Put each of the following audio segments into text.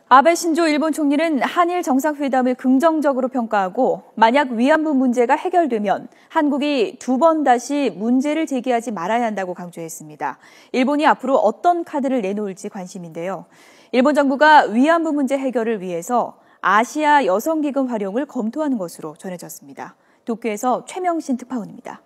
아베 신조 일본 총리는 한일 정상회담을 긍정적으로 평가하고 만약 위안부 문제가 해결되면 한국이 두 번 다시 문제를 제기하지 말아야 한다고 강조했습니다. 일본이 앞으로 어떤 카드를 내놓을지 관심인데요. 일본 정부가 위안부 문제 해결을 위해서 아시아 여성기금 활용을 검토하는 것으로 전해졌습니다. 도쿄에서 최명신 특파원입니다.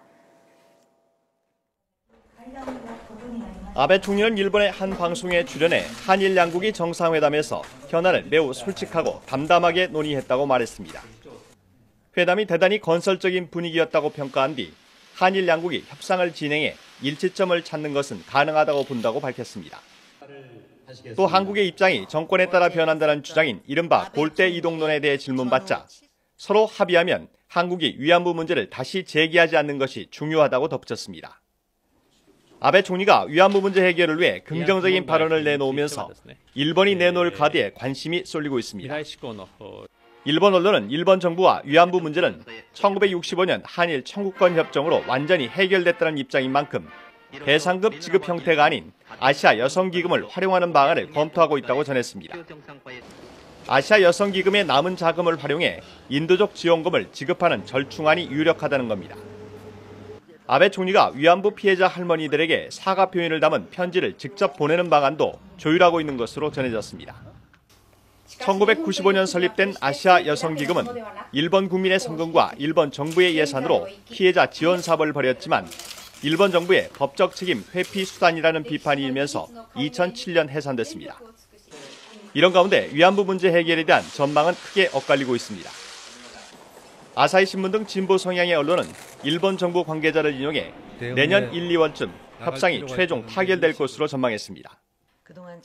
아베 총리는 일본의 한 방송에 출연해 한일 양국이 정상회담에서 현안을 매우 솔직하고 담담하게 논의했다고 말했습니다. 회담이 대단히 건설적인 분위기였다고 평가한 뒤 한일 양국이 협상을 진행해 일치점을 찾는 것은 가능하다고 본다고 밝혔습니다. 또 한국의 입장이 정권에 따라 변한다는 주장인 이른바 골대 이동론에 대해 질문받자 서로 합의하면 한국이 위안부 문제를 다시 제기하지 않는 것이 중요하다고 덧붙였습니다. 아베 총리가 위안부 문제 해결을 위해 긍정적인 발언을 내놓으면서 일본이 내놓을 카드에 관심이 쏠리고 있습니다. 일본 언론은 일본 정부와 위안부 문제는 1965년 한일 청구권 협정으로 완전히 해결됐다는 입장인 만큼 배상금 지급 형태가 아닌 아시아 여성기금을 활용하는 방안을 검토하고 있다고 전했습니다. 아시아 여성기금의 남은 자금을 활용해 인도적 지원금을 지급하는 절충안이 유력하다는 겁니다. 아베 총리가 위안부 피해자 할머니들에게 사과 표현을 담은 편지를 직접 보내는 방안도 조율하고 있는 것으로 전해졌습니다. 1995년 설립된 아시아 여성기금은 일본 국민의 성금과 일본 정부의 예산으로 피해자 지원 사업을 벌였지만 일본 정부의 법적 책임 회피 수단이라는 비판이 일면서 2007년 해산됐습니다. 이런 가운데 위안부 문제 해결에 대한 전망은 크게 엇갈리고 있습니다. 아사히 신문 등 진보 성향의 언론은 일본 정부 관계자를 인용해 내년 1, 2월쯤 협상이 최종 타결될 것으로 전망했습니다.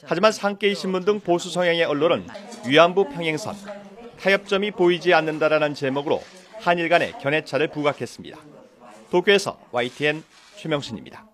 하지만 산케이 신문 등 보수 성향의 언론은 위안부 평행선, 타협점이 보이지 않는다라는 제목으로 한일 간의 견해차를 부각했습니다. 도쿄에서 YTN 최명신입니다.